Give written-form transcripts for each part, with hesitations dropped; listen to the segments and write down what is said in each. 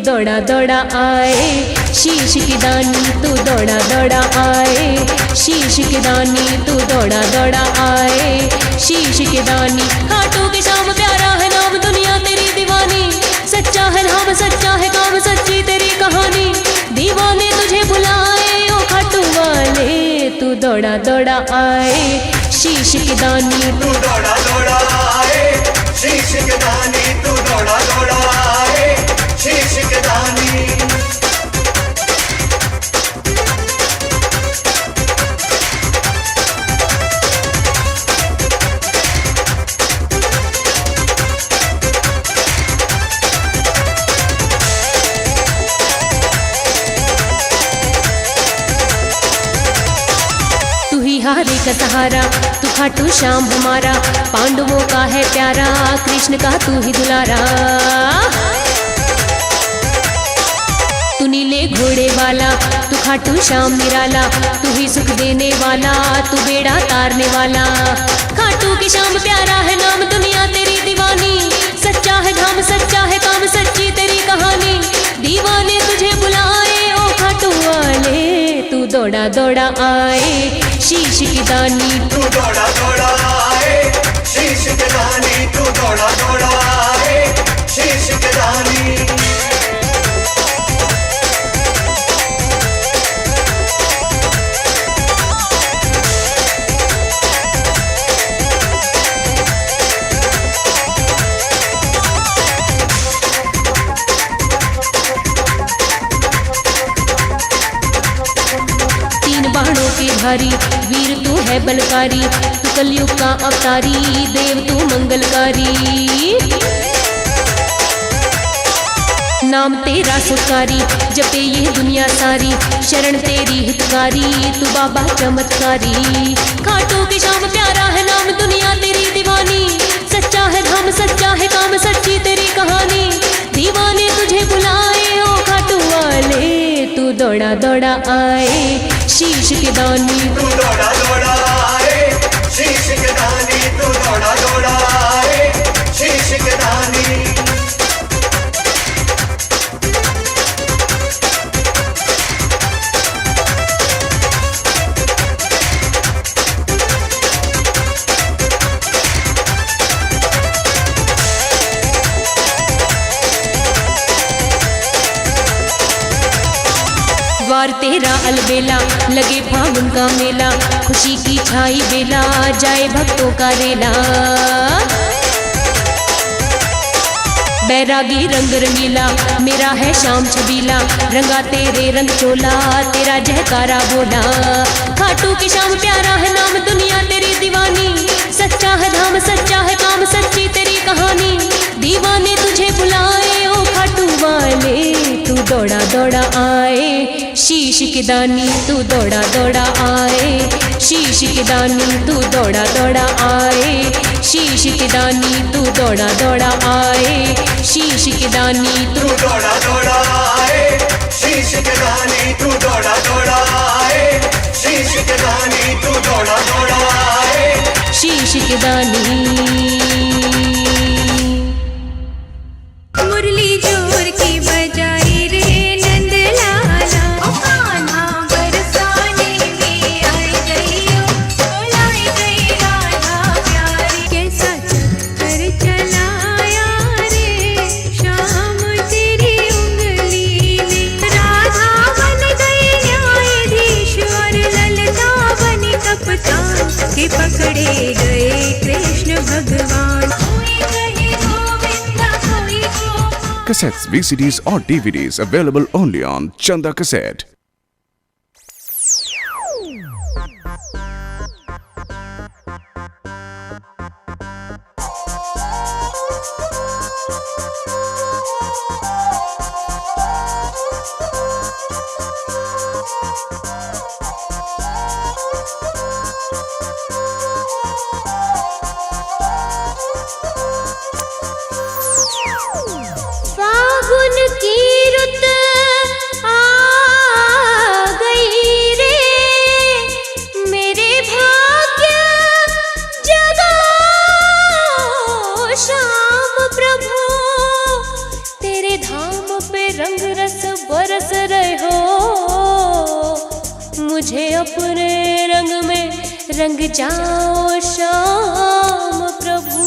दौड़ा दौड़ा आए, शीश की दानी तू दौड़ा दौड़ा आए, शीश की दानी तू दौड़ा दौड़ा आए, शीश की दानी। खाटू के शाम प्यारा है नाम, दुनिया तेरी दीवानी, सच्चा है नाम सच्चा है काम, सच्ची तेरी कहानी, दीवाने तुझे बुलाए ओ खाटू वाले, तू दौड़ा दौड़ा आए, शीश की दानी तू दौड़ा दौड़ा आए, शीश की दानी तू दौड़ा दौड़ा आए, शीश की दानी। हारे का सहारा तू खाटू श्याम हमारा, पांडवों का है प्यारा, कृष्ण का तू ही दुलारा। तू नीले घोड़े वाला, तू खाटू श्याम निराला, तू ही सुख देने वाला, तू बेड़ा तारने वाला। खाटू के श्याम प्यारा है नाम, दुनिया तेरी दीवानी, सच्चा है धाम सच्चा है काम, सच्ची तेरी कहानी, दीवाने तुझे बुलाए ओ खाटू वाले, तू दौड़ा दौड़ा आए, शीश की दानी तू दौड़ा दौड़ा आए, शीश की दानी तू दौड़ा दौड़ा आए, शीश की दानी। बाणों के भारी वीर तू है बलकारी, तू कलयुग का अवतारी, देव तू मंगलकारी, नाम तेरा सुकारी, जपे ये दुनिया सारी, शरण तेरी हितकारी, तू बाबा चमत्कारी। खाटू के श्याम प्यारा है नाम, दुनिया तेरी दीवानी, सच्चा है धाम सच्चा है काम, सच्ची तेरी कहानी, दीवाने तुझे बुलाए ओ खाटू वाले, तू दौड़ा दौड़ा आए, शीश की दानी तू दौड़ा दौड़ा आए, शीश की दानी तू दौड़ा दौड़ा आए, शीश की दानी। द्वार तेरा अलबेला, लगे फागुन का मेला, खुशी की छाई बेला, जाए भक्तों का रेला। बैरागी रंग रंगीला, मेरा है श्याम छबीला, रंगा तेरे रंग चोला, तेरा जयकारा बोला। खाटू के श्याम प्यारा है नाम, दुनिया तेरी दीवानी, सच्चा है धाम सच्चा है काम, सच्ची तेरी कहानी, दीवाने तुझे बुलाए ओ खाटू वाले, तू दौड़ा दौड़ा आए, शीश की दानी तू दौड़ा दौड़ा आए, शीश की दानी तू दौड़ा दौड़ा आए, शीश की दानी तू दौड़ा दौड़ा आए, शीश की दानी तू दौड़ा दौड़ा आए, शीश की दानी तू दौड़ा दौड़ा आए, शीश की दानी तू दौड़ा दौड़ा आए, शीश की दानी। मुरली जोर की बजाई रे नंद लाला, कान्हा बरसाने में आई गई, बुलाई गई राधा प्यारी, कैसा चक्कर चलाया रे श्याम तेरी उंगली ने, राधा बन गई न्यायाधीश और ललता बनी कप्तान, के पकड़े गए कृष्ण भगवान। Cassettes, VCDs or DVDs available only on Chanda Cassette. फागुन की रुत आ रंग रस बरस रहे हो, मुझे अपने रंग में रंग जाओ श्याम प्रभु।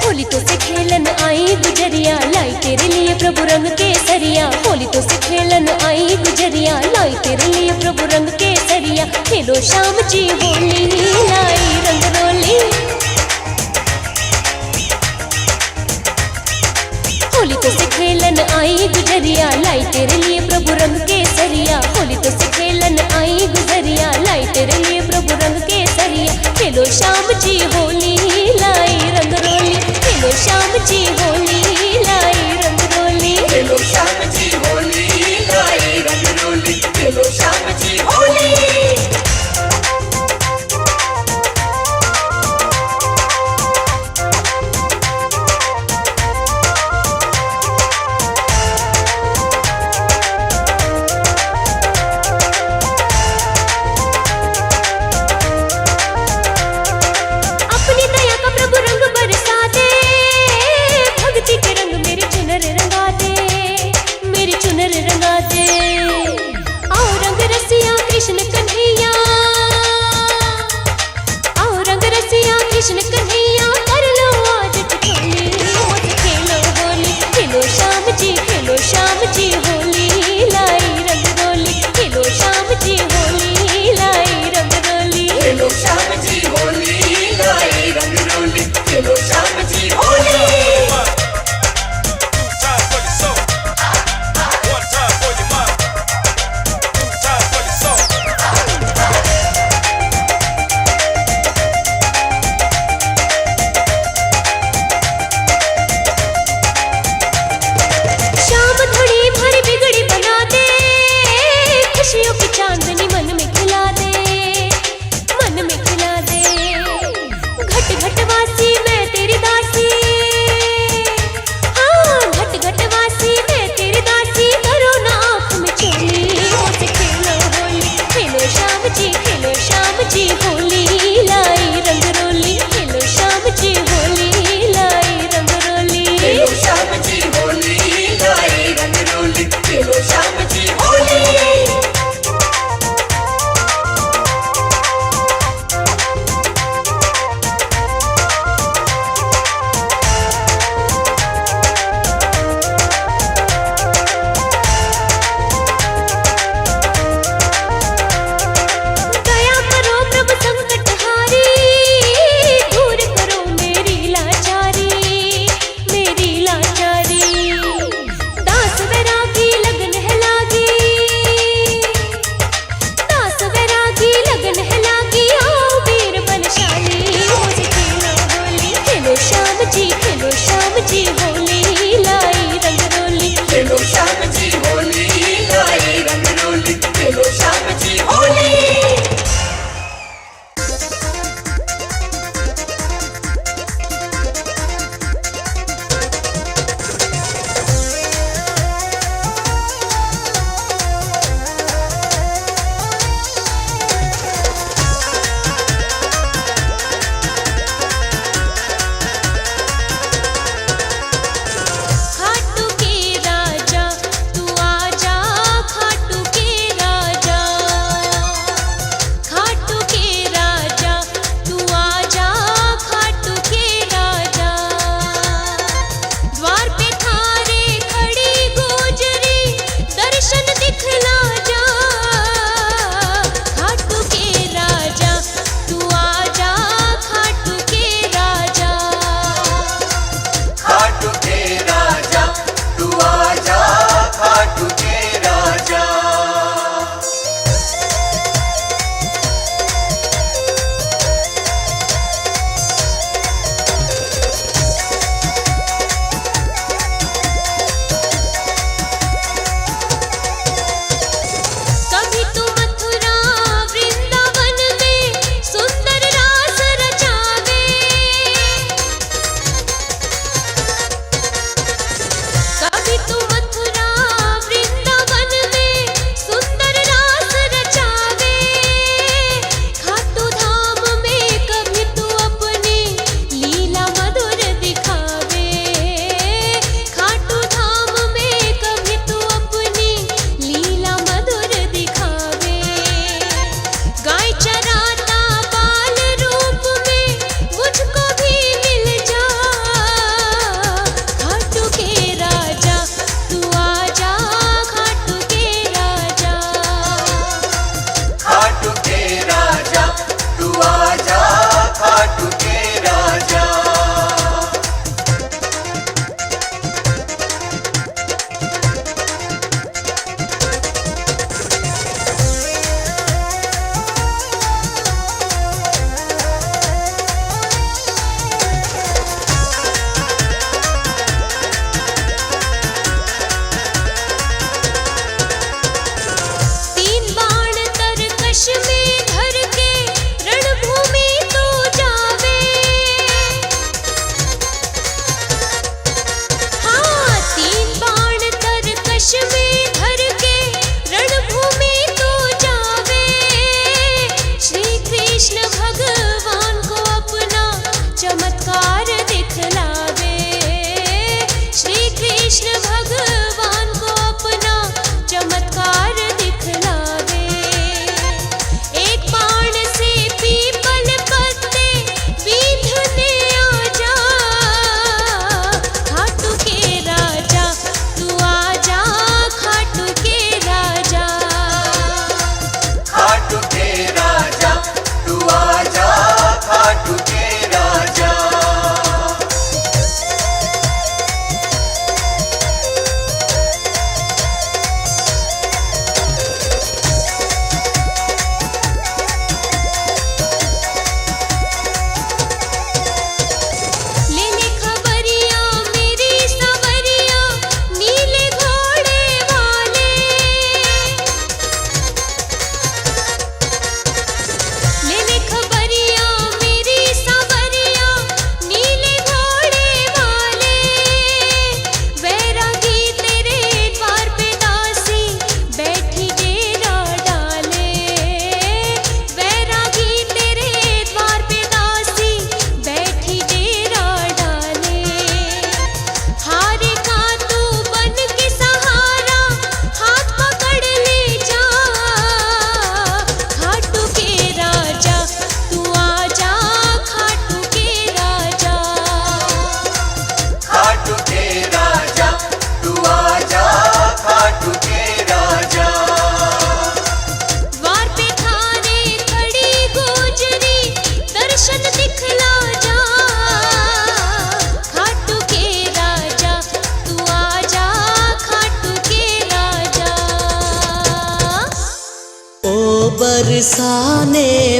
होली तो से खेलन आई गुजरिया, लाई तेरे लिए प्रभु रंग केसरिया। होली तो से खेलन आई गुजरिया, लाई तेरे लिए प्रभु रंग केसरिया। खेलो श्याम जी होली, लाई रंग रोली। होली तो से खेलन आई गुजरिया, लाई तेरे लिए प्रभु रंग केसरिया। होली तो से खेलन आई गुजरिया, लाई तेरे लिए प्रभु रंग केसरिया। खेलो श्याम जी होली, लाई रंग रोली। खेलो श्याम जी होली, लाई रंग रोली। खेलो श्याम जी होली, लाई रंग रोली। खेलो श्याम जी होली।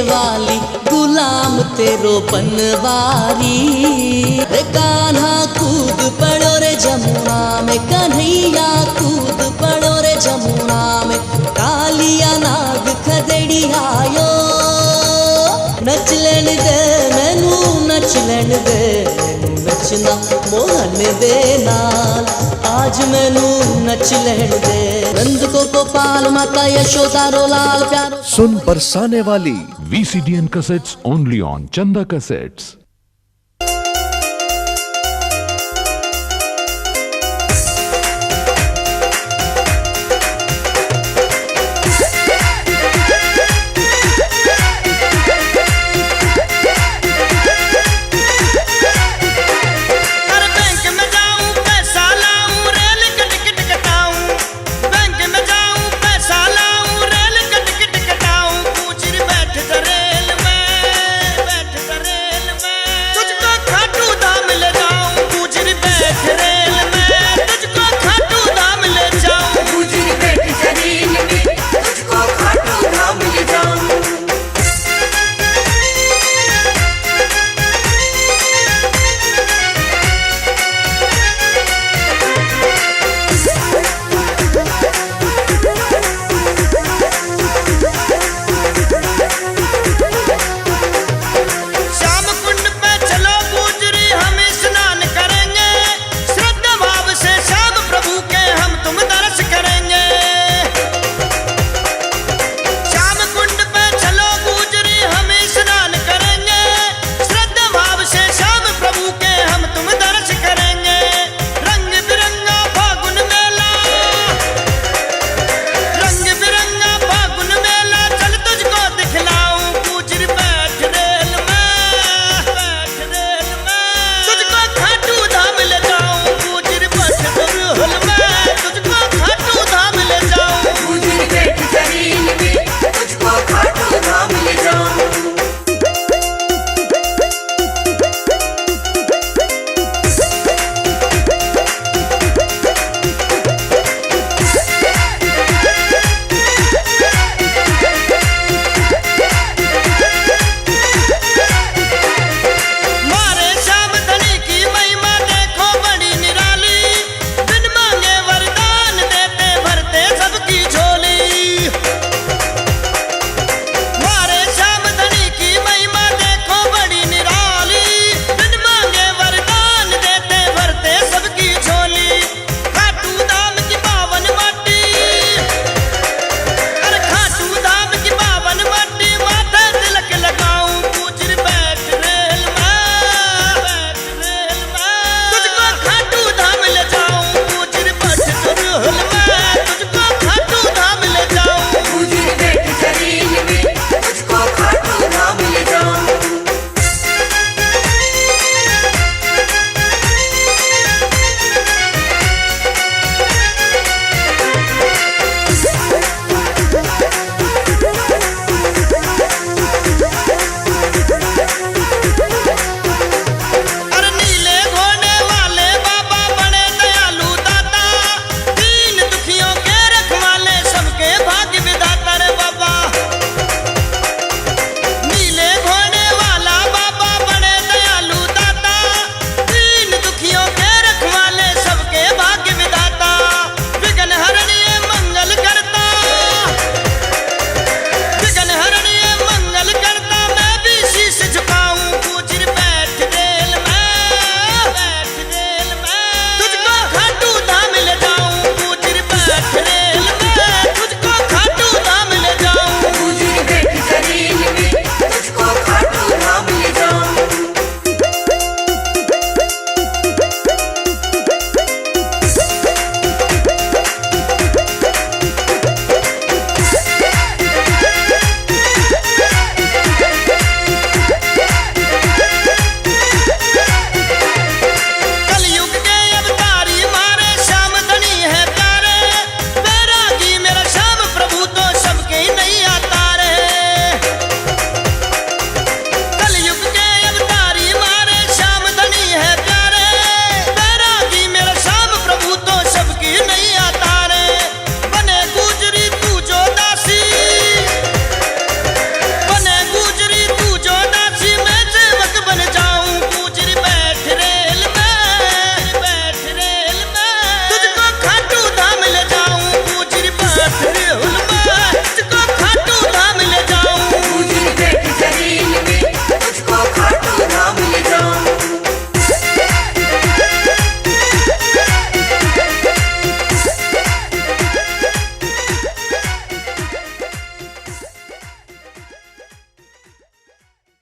वाली गुलाम तेरो बनवारी। रे कान्हा कूद पड़ो रे जमुना में, कन्हैया कूद पड़ो रे जमुना में, कालिया नाग खदेड़ी आयो। नच लेन दे मैनू नच लेन दे, नचना मोहन दे नाल, आज मैनू नच लेन दे। नंद को गोपाल माता यशोदा रो लाल प्यारो। सुन बरसाने वाली VCD and cassettes only on Chanda Cassettes. Rail में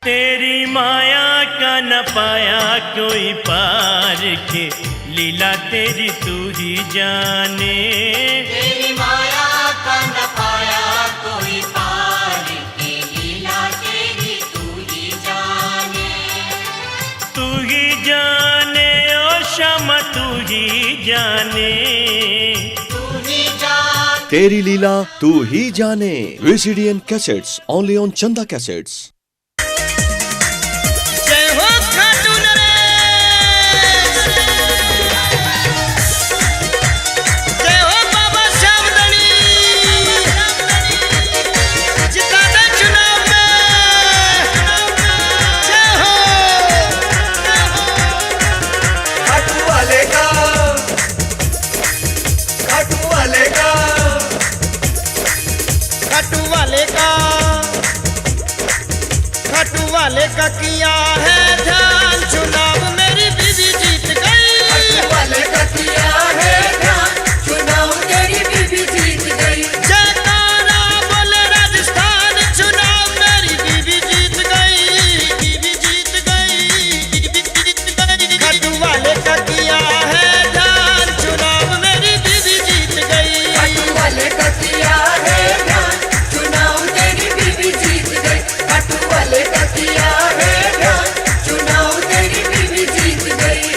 तेरी माया का न पाया कोई पार के, लीला तेरी तू ही जाने। तेरी माया का न पाया कोई पार के, लीला तेरी तू ही जाने। तू ही जाने ओ श्यामा तू ही जाने। तू ही जाने तेरी लीला तू ही जाने। VCD and cassettes only on Chanda Cassettes. जय हो खाटू नरेश, जय हो बाबा श्याम धनी, जिता दे चुनाव में, जय हो। खाटू वाले का, खाटू वाले का, खाटू वाले का, खाटू वाले का किया है ध्यान, चुनाव मेरी बीवी जीत गई। खाटू वाले का किया है ध्यान, चुनाव तेरी बीवी जीत गई। जयकारा बोले राजस्थान, चुनाव मेरी बीवी जीत गई, बीवी जीत गई, बीवी जीत गई। खाटू वाले का किया है ध्यान, चुनाव मेरी बीवी जीत गई। खाटू वाले का किया है ध्यान, चुनाव तेरी बीवी जीत गई। खाटू वाले का किया है ध्यान, चुनाव तेरी बीवी जीत गई।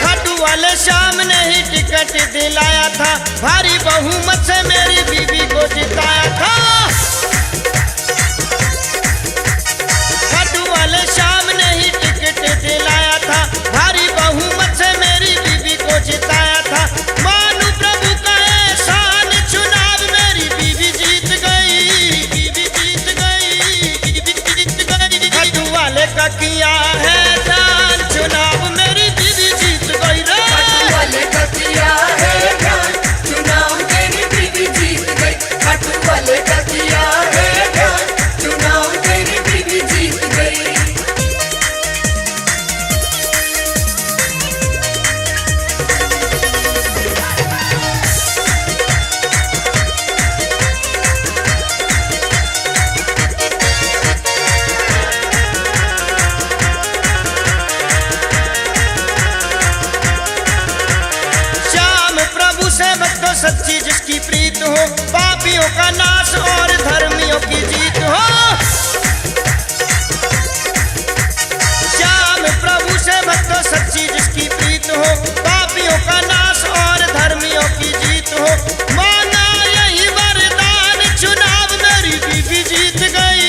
खाटू वाले श्याम ने ही टिकट दिलाया था, भारी बहुमत से मेरी बीवी को जिताया था। खाटू वाले श्याम ने ही टिकट दिलाया था, भारी बहुमत से मेरी बीवी को जिताया था। मानू प्रभु का एहसान, चुनाव मेरी बीवी जीत गई, बीवी जीत गई, बीवी जीत गई। खाटू वाले का किया है ध्यान, चुनाव मेरी बीवी जीत गई रे। खाटू वाले का किया है ध्यान, चुनाव तेरी बीवी जीत गई। खाटू वाले का किया है ध्यान, चुनाव तेरी बीवी जीत गई। श्याम प्रभु से भक्तों सच्ची जिसकी प्रीत हो, पापियों का नाश और धर्मियों की जीत हो। श्याम प्रभु से भक्तों सच्ची जिसकी प्रीत हो, पापियों का नाश और धर्मियों की जीत हो। मांगा यही वरदान, चुनाव मेरी बीवी जीत गई,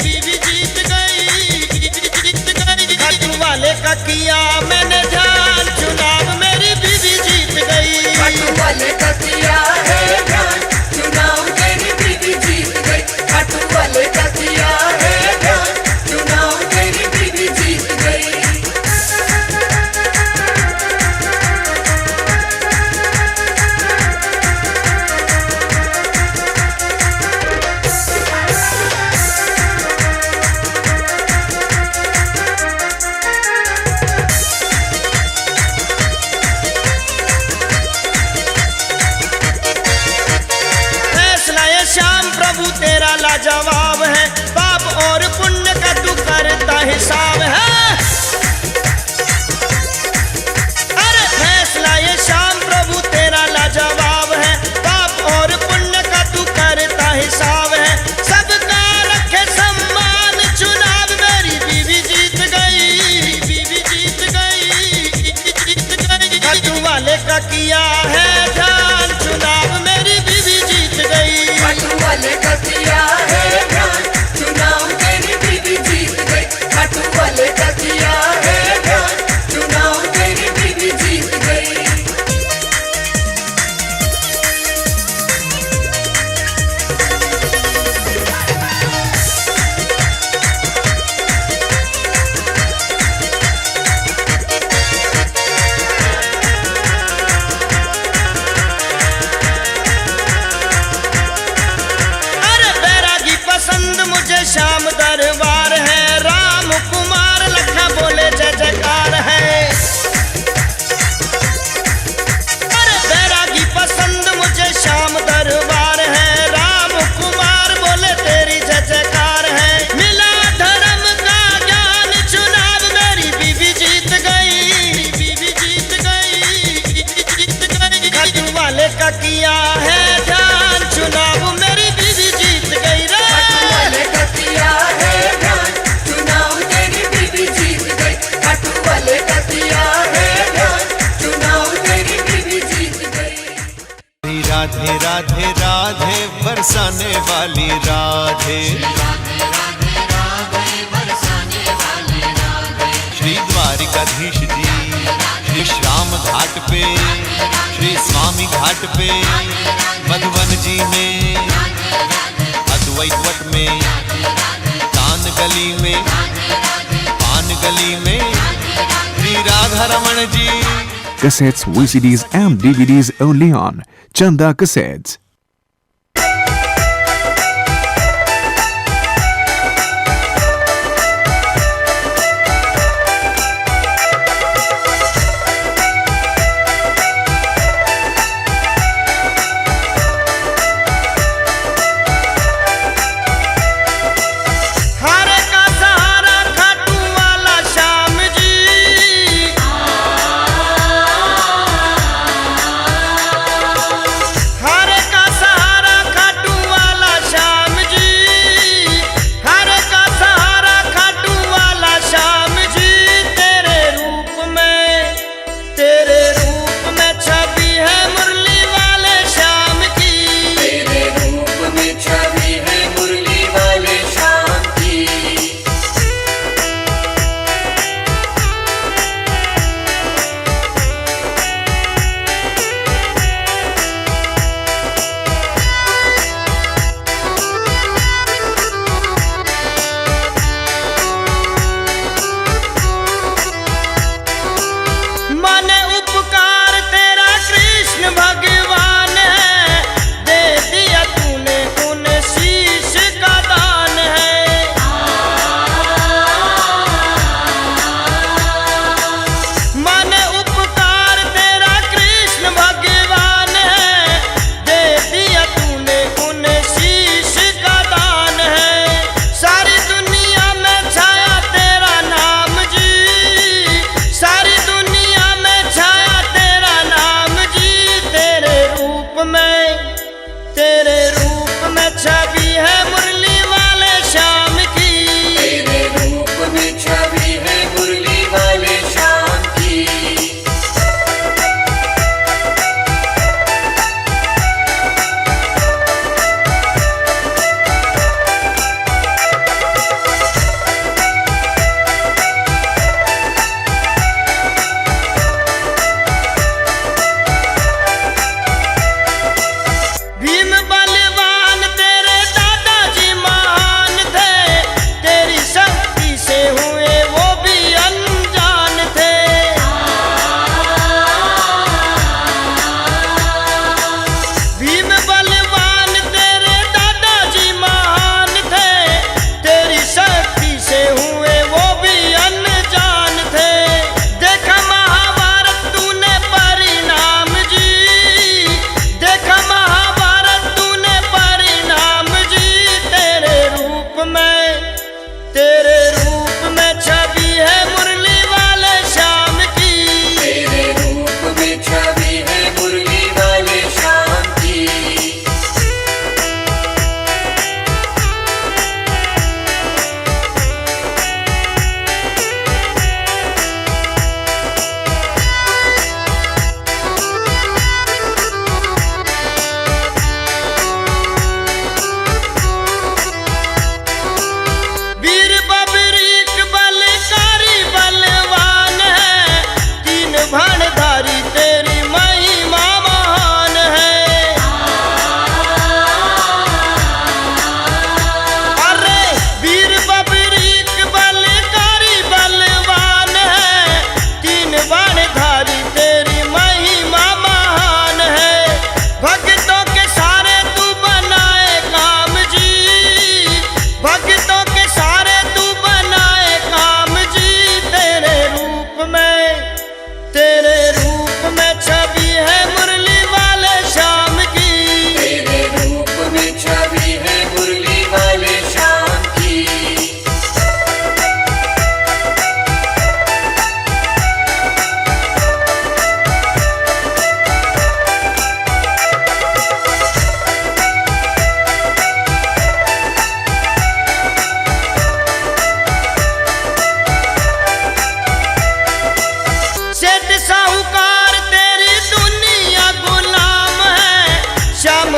बीवी जीत गई, बीवी जीत गई। खाटू वाले का किया मैंने ध्यान, चुनाव मेरी बीवी जीत गई। खाटू वाले का किया है ध्यान, चुनाव तेरी बीवी जीत गई। खाटू वाले का किया है ध्यान, चुनाव तेरी बीवी जीत गई। फैसला ये श्याम प्रभु तेरा लाजवाब है, पाप और पुण्य का तू करता हिसाब है। अरे फैसला ये श्याम प्रभु तेरा लाजवाब है, पाप और पुण्य का तू करता हिसाब है। सबका रखे सम्मान, चुनाव मेरी बीवी जीत गई, बीवी जीत गई, बीवी जीत गई। खाटू वाले का किया है ध्यान, चुनाव मेरी बीवी जीत गई। खाटू वाले का किया है ध्यान, चुनाव तेरी बीवी जीत गई। खाटू वाले का का किया है ध्यान, चुनाव मेरी बीवी जीत गई रे। खाटू वाले का किया है ध्यान, चुनाव तेरी बीवी जीत गई। खाटू वाले का किया है ध्यान, चुनाव तेरी बीवी जीत गई। राधे राधे राधे बरसाने वाली राधे, श्री द्वारिकाधीश जी, श्री श्याम घाट पे, श्री स्वामी घाट पे, मधुबन जी में, अद्वैत वट में, कान गली में, पान गली में, श्री राधा रमण जी। Cassettes, VCDs and DVDs only on Chanda Cassettes. हारे का सहारा खाटू वाला श्याम जी, हारे का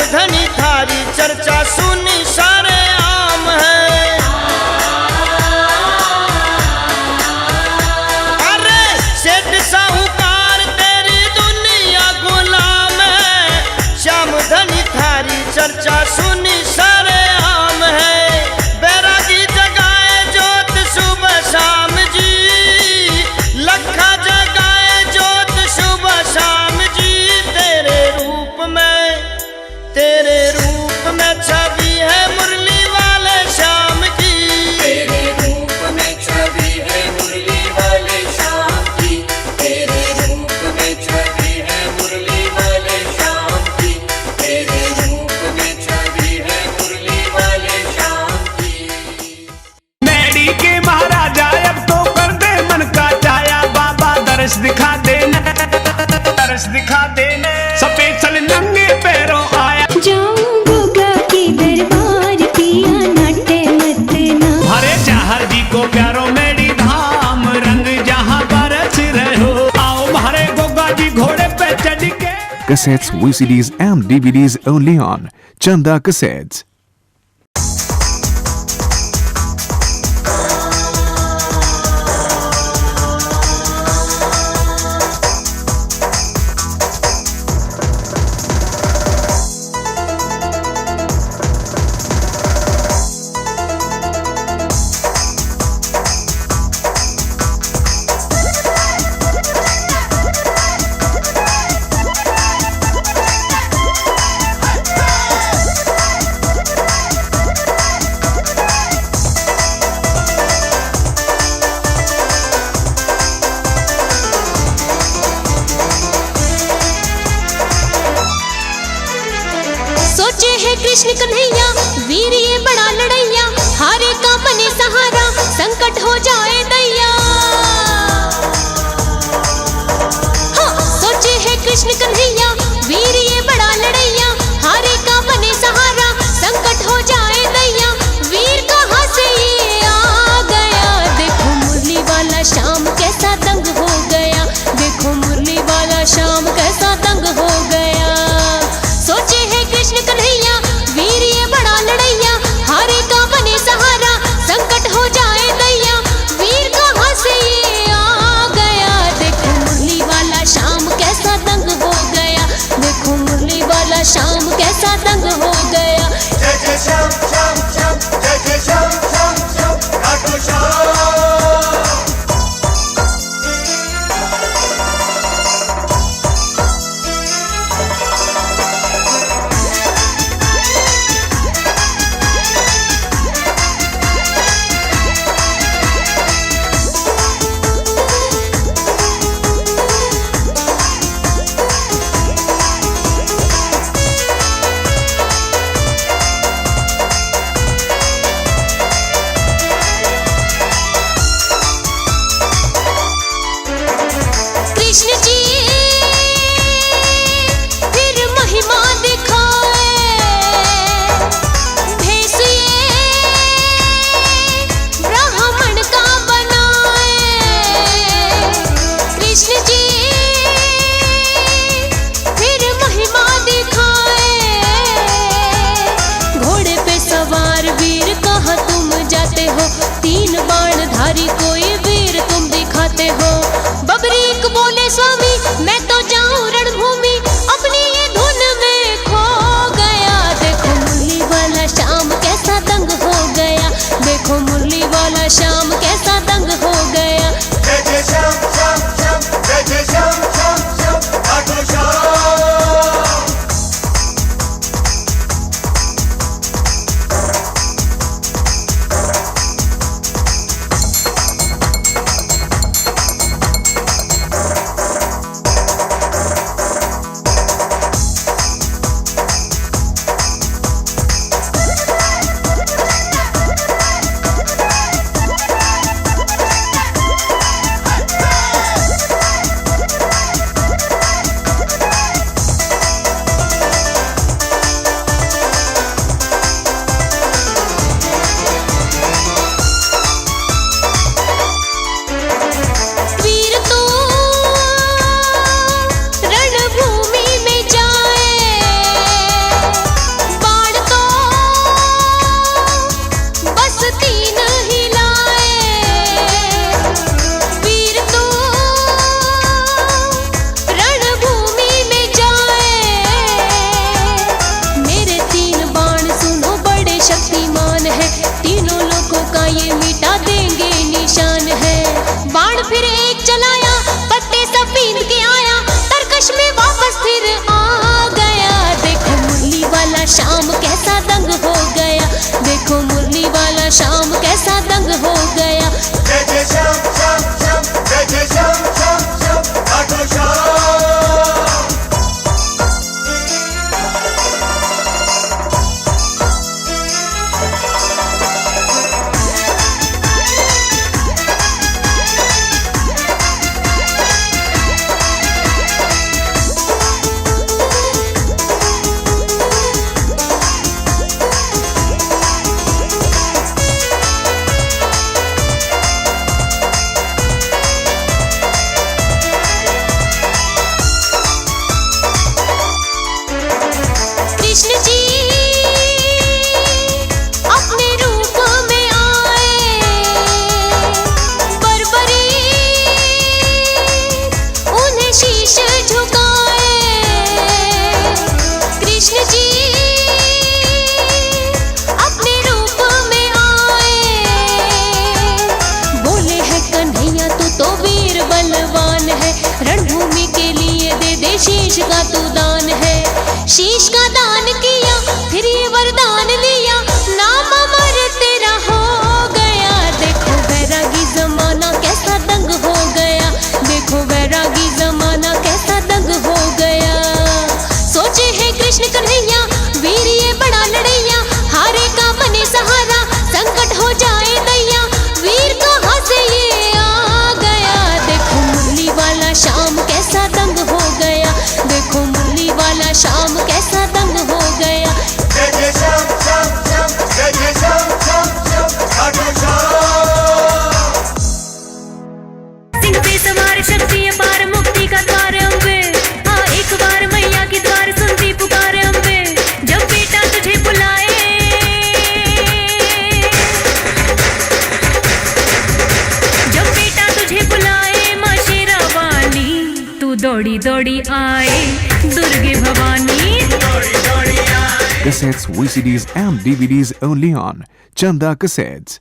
धनी थारी चर्चा सुनी सारे आम है। अरे सेठ साहूकार तेरी दुनिया गुलाम है, श्याम धनी थारी चर्चा सुनी सारे आम है। बैरागी जगाए जोत सुबह शाम जी, लखा जगाए जोत सुबह शाम जी। तेरे रूप में छवि है मुरली वाले श्याम की, तेरे रूप में छवि है मुरली वाले श्याम की, तेरे रूप में छवि है मुरली वाले श्याम की, तेरे रूप में छवि है मुरली वाले श्याम की। मैडी के महाराजा अब तो कर दे मन का चाया, बाबा दर्श दिखा देना, दर्श दिखा देना। स्पेशल नंगे पैरों आया, जाऊं गोगा के दरबार पिया नाटे मत ना। हरे चाहर जी को प्यारो मेरी धाम, रंग जहां बरस रहो। आओ हरे गोगा जी घोड़े पे चढ़ के। Cassettes, VCDs and DVDs only on Chanda Cassettes. सोचे है कृष्ण कन्हैया वीर ये बड़ा लड़ैया, हारे का बने सहारा संकट हो जाए दैया। हाँ, सोचे है कृष्ण कन्हैया वीर ये बड़ा लड़ैया, हारे का बने सहारा संकट हो जाए दैया। वीर कहाँ से ये आ गया, देखो मुरली वाला श्याम कैसा दंग हो गया, देखो मुरली वाला श्याम कैसा दंग हो गया। सोचे है कृष्ण कन्हैया वीर ये बड़ा लड़ैया, हारे का बने सहारा संकट हो जाए दैया। वीर कहाँ से ये आ गया, देखो मुरली वाला श्याम कैसा दंग हो गया, देखो मुरली वाला श्याम कैसा दंग हो गया। जय जय श्याम श्याम श्याम, जय जय श्याम श्याम श्याम, खाटू श्याम। कृष्ण जी अपने रूप में आए, बरबरी उन्हें शीश झुकाए। कृष्ण जी अपने रूप में आए, बोले है कन्हैया तू तो वीर बलवान है, रणभूमि के लिए दे दे शीश का तू दान है। शीश का दान किया फिर ये वरदान लिया, नाम अमर तेरा हो गया। देखो बैरागी जमाना कैसा दंग हो गया, देखो बैरागी जमाना कैसा दंग हो गया। सोचे है कृष्ण कन्हैया वीर ये बड़ा लड़ैया, हारे का बने सहारा संकट हो जाए दैया, वीर कहाँ से ये आ गया। देखो मुरली वाला शाम कैसा दंग हो गया, देखो मुरली वाला शाम कैसा दंग हो गया। जय जय श्याम श्याम श्याम, जय जय श्याम श्याम श्याम, खाटू श्याम। सिंह पे सवार शक्ति अपार, मुक्ति का द्वार अम्बे, हाँ एक बार मैया की द्वार सुनती पुकार अम्बे। जब बेटा तुझे बुलाए, जब बेटा तुझे बुलाए माँ शेरा वाली, तू दौड़ी दौड़ी आए दुर्गे Bhavani. Cassettes, VCDs and DVDs only on Chanda Cassettes.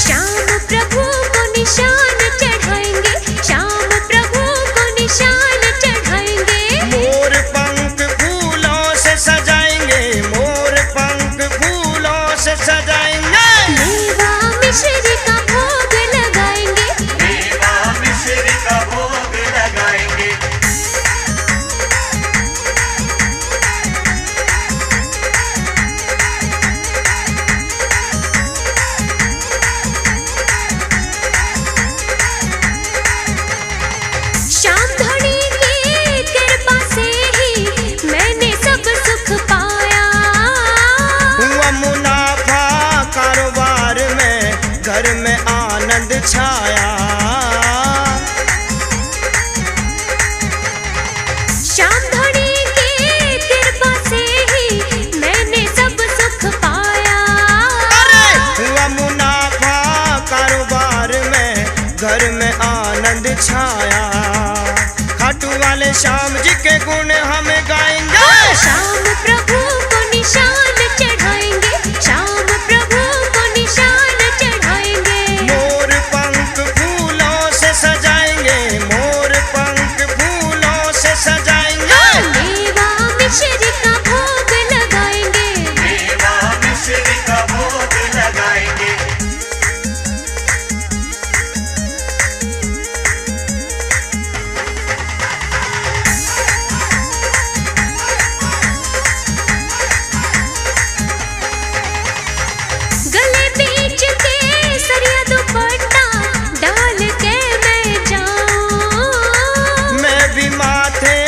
Shyam प्रभु को निशान चढ़ाएंगे, श्याम प्रभु को निशान चढ़ाएंगे। मोर पंख फूलों से सजाएंगे, मोर पंख फूलों से सजाएंगे। मेवा मिश्री का भोग लगाएंगे, मेवा मिश्री का भोग लगाएंगे। श्याम धनी की कृपा से ही मैंने सब सुख पाया। हुआ मुनाफा कारोबार में, घर में आनंद छाया। श्याम धनी की कृपा से ही मैंने सब सुख पाया। हुआ मुनाफा कारोबार में, घर में आनंद छाया। खाटू वाले श्याम जी के गुण हम गाएंगे। श्याम प्रभु को निशान चढ़ाएंगे, श्याम प्रभु को निशान चढ़ाएंगे। मोर पंख फूलों से सजाएंगे, मोर पंख फूलों से सजाएंगे। मेवा मिश्री का भोग लगाएंगे, मेवा मिश्री का भोग लगाएंगे। गले बीच के सरिया दुपट्टा डाल के मैं जाऊं। मैं भी माथे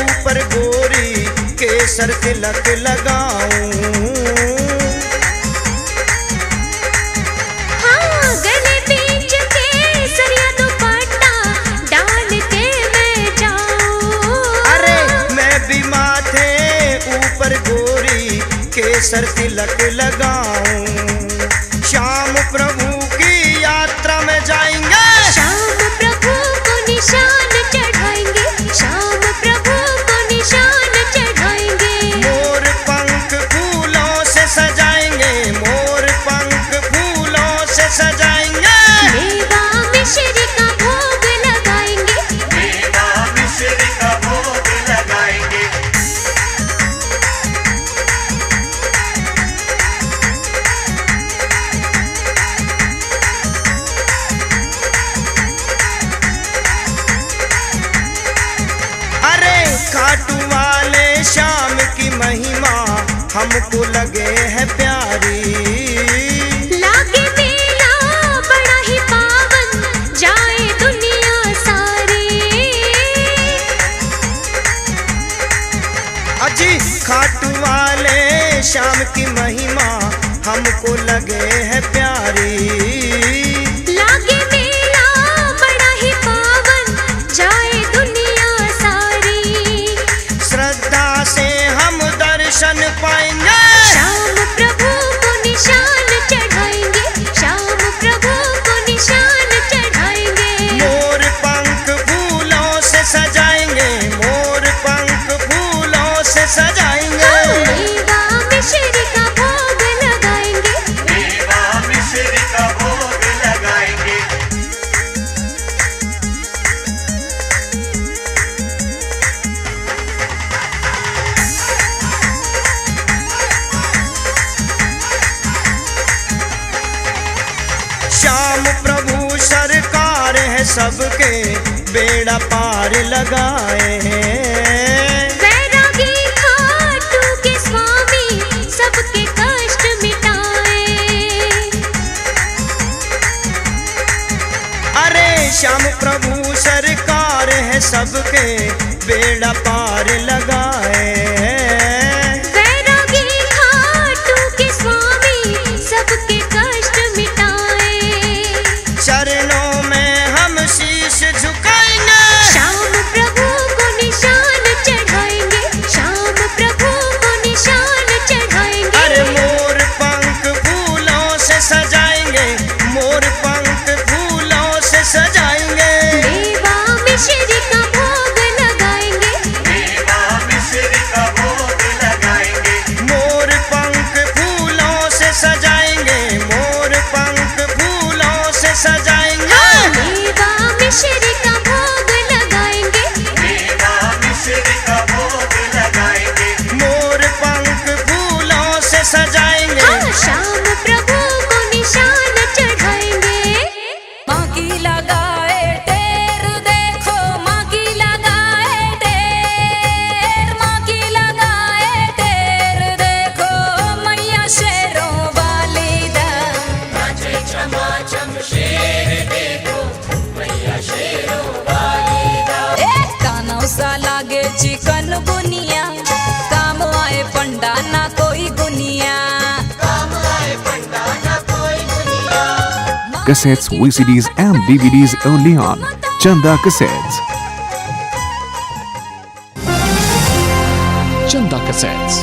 ऊपर गोरी केसर तिलक लगाऊं। हाँ गले बीच के सरिया दुपट्टा डाल के मैं जाऊं। अरे मैं भी माथे ऊपर गोरी केसर तिलक लगाऊं। श्याम प्रभु की यात्रा में जाएंगे। श्याम प्रभु को निशान चढ़ाएंगे, श्याम प्रभु को निशान चढ़ाएंगे। मोर पंख फूलों से सजाएंगे, मोर पंख फूलों से सजाएंगे। मेवा मिश्री का भोग लगाएंगे, मेवा मिश्री का भोग लगाएंगे। खाटू वाले श्याम की महिमा हमको लगे है प्यारी। लागे मेला बड़ा ही पावन, जाए दुनिया सारी। जी खाटू वाले श्याम की महिमा हमको लगे है प्यारी। लागे मेला बड़ा ही पावन, जाए दुनिया सारी। श्रद्धा से हम दर्शन पाएंगे, श्याम प्रभु को निशान चढ़ाएंगे, श्याम प्रभु को निशान चढ़ाएंगे। मोर पंख फूलों से सजाएंगे, मोर पंख फूलों से सजाएंगे। मेवा मिश्री का भोग लगाएंगे, मेवा मिश्री का भोग लगाएंगे। श्याम प्रभु सरकार है सबके बेड़ा पार लगाए हैं। वैरागी खाटू के स्वामी सबके कष्ट मिटाए। अरे श्याम प्रभु सरकार है सबके बेड़ा पार लगाए हैं। वैरागी खाटू के स्वामी सबके कष्ट मिटाए। चरणों में हम शीश झुकाएंगे, श्याम प्रभु को निशान चढ़ाएंगे, श्याम प्रभु को निशान चढ़ाएंगे। अरे मोर पंख फूलों से सजाएंगे, मोर पंख फूलों से सजाएंगे। मेवा मिश्री का भोग लगाएंगे, मेवा मिश्री का भोग लगाएंगे। मोर पंख फूलों से सजाएंगे, मोर पंख फूलों से सजाएंगे। मेवा मिश्री का भोग लगाएंगे, मेवा मिश्री का भोग लगाएंगे। मोर पंख फूलों से सजाएंगे। हाँ, श्याम प्रभु को निशान चढ़ाएंगे। माँ की लगाए टेर देखो, माँ की लगाए टेर, माँ की लगाए टेर देखो, मैया शेरों वाली दा। नाचे चमाचम शेर देखो, मैया शेरों वाली दा। एक कानों सा लागे चिकन बुनिया, काम आए पंडा ना कोई गुनिया। काम आए पंडा ना कोई दुनिया। Cassettes, VCDs and DVDs only on Chanda Cassettes. Chanda Cassettes.